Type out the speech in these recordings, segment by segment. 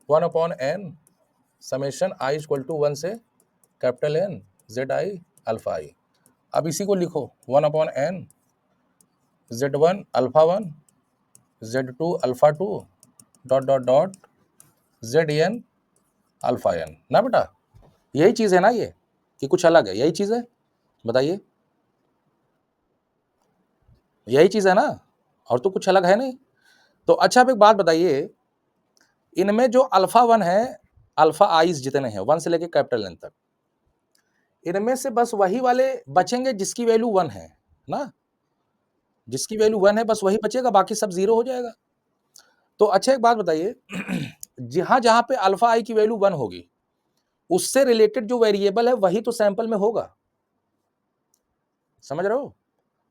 1/n summation i equal to 1 से capital N ZI alpha i। अब इसी को लिखो 1/n Z1 alpha 1 Z2 alpha 2 dot dot dot ZN alpha n ना बेटा, यही चीज है ना ये, कि कुछ अलग है? यही चीज है, बताइए, यही चीज है ना, और तो कुछ अलग है नहीं। तो अच्छा आप एक बात बताइए, इनमें जो अल्फा 1 है, अल्फा आईज जितने हैं 1 से लेके कैपिटल N तक, इनमें से बस वही वाले बचेंगे जिसकी वैल्यू 1 है ना, जिसकी वैल्यू 1 है बस वही बचेगा, बाकी सब 0 हो जाएगा। तो अच्छा एक बात बताइए, जहां जहां पे अल्फा आई की वैल्यू 1 होगी, उससे रिलेटेड जो वेरिएबल है वही तो सैंपल में होगा, समझ रहे हो?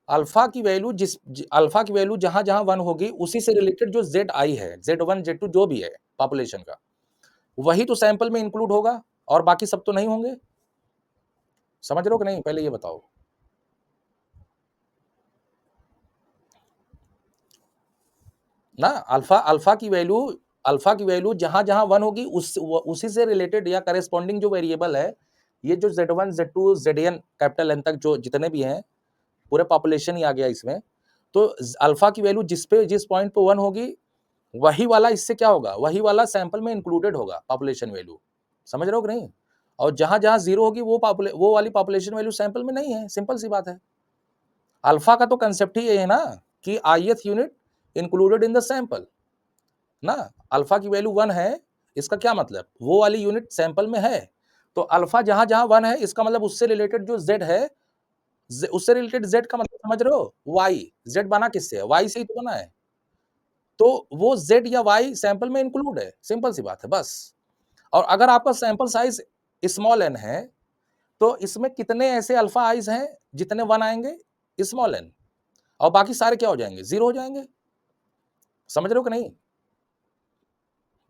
अल्फा की वैल्यू अल्फा की वैल्यू जहां जहां 1 होगी, उसी से रिलेटेड जो जेड आई है, Z1 Z2 जो भी है पॉपुलेशन का, वही तो सैंपल में इंक्लूड होगा, और बाकी सब तो नहीं होंगे। समझ रहे हो कि नहीं, पहले ये बताओ ना। अल्फा की वैल्यू जहां जहां 1 होगी, उसी से रिलेटेड या करेस्पॉन्डिंग जो वेरिएबल है, ये जो Z1 Z2 ZN capital N तक जो जितने भी हैं, पूरे पॉपुलेशन ही आ गया इसमें। तो अल्फा की वैल्यू जिस पॉइंट पे 1 होगी, वही वाला इससे क्या होगा, वही वाला सैंपल में इंक्लूडेड होगा पॉपुलेशन वैल्यू। समझ रहे हो कि नहीं? और जहां जहां 0 होगी, वो वाली पॉपुलेशन वैल्यू सैंपल में नहीं है। सिंपल सी बात है। अल्फा का तो कंसेप्ट ही ये है ना, कि ith unit included in the sample ना। अल्फा की वैल्यू 1 है, इसका क्या मतलब, वो वाली यूनिट सैंपल में है। तो अल्फा जहां जहां 1 है, इसका मतलब उससे रिलेटेड जो z है, उससे रिलेटेड z का मतलब समझ रहे हो, y। z बना किससे है, y से ही तो बना है। तो वो z या y सैंपल में इंक्लूड है, सिंपल सी बात है बस। और अगर आपका सैंपल साइज स्मॉल n है, तो इसमें कितने ऐसे अल्फा आइज हैं जितने 1 आएंगे, स्मॉल n, और बाकी सारे क्या हो जाएंगे, 0 हो जाएंगे। समझ रहे हो कि नहीं,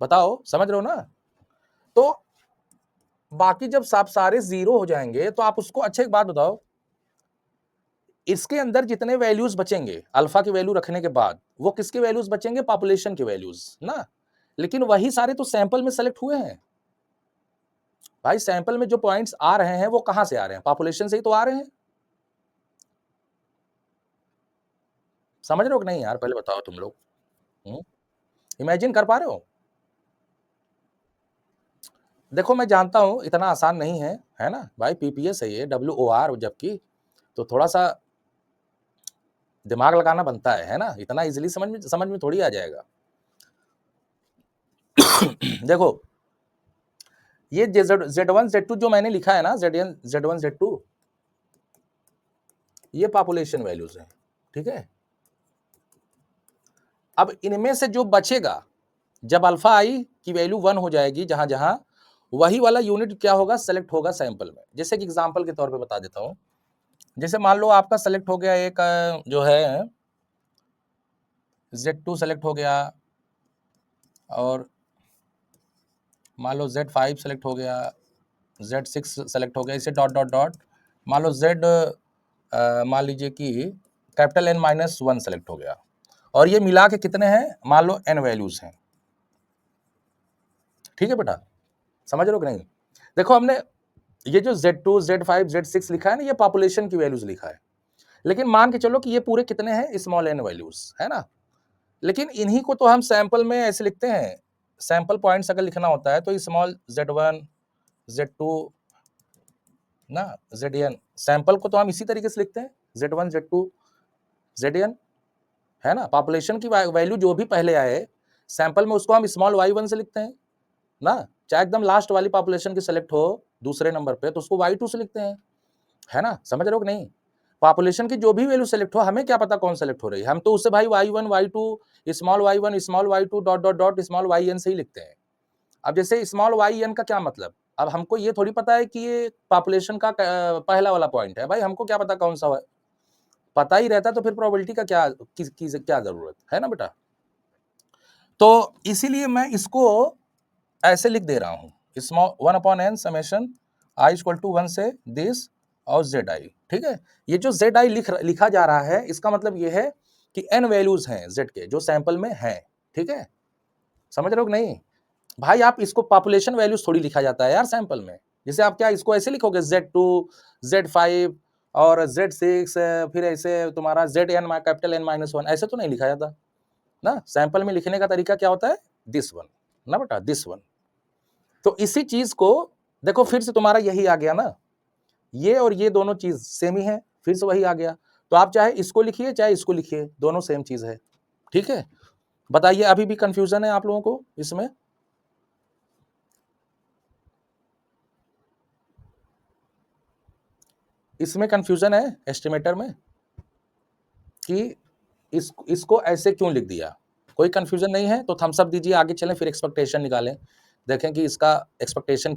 बताओ, समझ रहे हो ना? तो बाकी जब सब सारे 0 हो जाएंगे, तो आप उसको, अच्छा एक बात बताओ, इसके अंदर जितने वैल्यूज बचेंगे अल्फा की वैल्यू रखने के बाद, वो किसके वैल्यूज बचेंगे, पॉपुलेशन के वैल्यूज ना। लेकिन वही सारे तो सैंपल में सेलेक्ट हुए हैं भाई। सैंपल में जो पॉइंट्स आ रहे हैं, वो कहां से आ रहे हैं, पॉपुलेशन से ही तो आ रहे हैं। समझ रहे हो कि नहीं यार, पहले बताओ तुम लोग। इमेजिन कर पा रहे हो? देखो मैं जानता हूं इतना आसान नहीं है ना भाई, पीपीएस है ये, WOR जबकि, तो थोड़ा सा दिमाग लगाना बनता है ना, इतना इजीली समझ में थोड़ी आ जाएगा। देखो, ये Z1 Z2 जो मैंने लिखा है ना, Z1 Z2, ये पॉपुलेशन वैल्यूज हैं, ठीक है। अब इनमें से जो बचेगा, जब अल्फा आई की वैल्यू 1 हो जाएगी, जहां जहां, वही वाला यूनिट क्या होगा, सेलेक्ट होगा सैंपल में। जैसे कि एग्जांपल के तौर पे बता देता हूं, जैसे मान लो आपका सेलेक्ट हो गया एक जो है Z2 सेलेक्ट हो गया, और मान लो Z5 सेलेक्ट हो गया, Z6 सेलेक्ट हो गया, इसे डॉट डॉट डॉट, मान लो मान लीजिए कि कैपिटल N-1 सेलेक्ट हो गया, और ये मिला के कितने हैं, मान लो n वैल्यूज हैं, ठीक है बेटा। समझ रहे हो कि नहीं? देखो हमने ये जो Z2 Z5 Z6 लिखा है ना, ये पॉपुलेशन की वैल्यूज लिखा है, लेकिन मान के चलो कि ये पूरे कितने हैं, स्मॉल n वैल्यूज है ना। लेकिन इन्हीं को तो हम सैंपल में ऐसे लिखते हैं, सैंपल पॉइंट्स अगर लिखना होता है तो स्मॉल Z1 Z2 ना, ZN, सैंपल को तो हम इसी तरीके से लिखते हैं, Z1 Z2 ZN, है ना। पॉपुलेशन की वैल्यू जो भी पहले आए सैंपल में, उसको हम स्मॉल y1 से लिखते हैं ना। चाहे एकदम लास्ट वाली पॉपुलेशन की सेलेक्ट हो दूसरे नंबर पे, तो उसको y2 से लिखते हैं, है ना। समझ रहे हो कि नहीं? पॉपुलेशन की जो भी वैल्यू सेलेक्ट हो, हमें क्या पता कौन सेलेक्ट हो रही है, हम तो उससे भाई y1 y2 small y1 small y2 dot dot dot small yn से ही लिखते हैं। अब जैसे स्मॉल yn का क्या मतलब, अब हमको ये थोड़ी पता है कि ये पॉपुलेशन का पहला वाला पॉइंट है, भाई हमको क्या पता कौन सा है, पता ही रहता तो फिर प्रोबेबिलिटी का क्या जरूरत है ना बेटा। तो इसीलिए मैं इसको ऐसे लिख दे रहा हूं, small 1/n summation i equal to 1 से दिस और ZI, ठीक है। ये जो ZI लिखा जा रहा है, इसका मतलब ये है कि n वैल्यूज हैं z के जो सैंपल में हैं, ठीक है। समझ रहे हो कि नहीं? भाई आप इसको पॉपुलेशन वैल्यूज थोड़ी लिखा जाता है यार सैंपल में। जैसे आप क्या इसको ऐसे लिखोगे Z2, Z5 और Z6, फिर ऐसे तुम्हारा Zn कैपिटल N-1, ऐसे तो नहीं लिखा जाता ना। सैंपल में लिखने का तरीका क्या होता है, दिस वन ना बेटा, दिस वन। तो इसी चीज को देखो फिर से तुम्हारा यही आ गया ना, ये और ये दोनों चीज सेम ही है, फिर से वही आ गया। तो आप चाहे इसको लिखिए चाहे इसको लिखिए, दोनों सेम चीज है। ठीक है, बताइए अभी भी कंफ्यूजन है आप लोगों को इसमें? इसमें कंफ्यूजन है एस्टिमेटर में कि इसको ऐसे क्यों लिख दिया? कोई कंफ्यूजन नहीं है तो थम्स अप दीजिए, आगे चलें, फिर एक्सपेक्टेशन निकालें, देखें कि इसका एक्सपेक्टेशन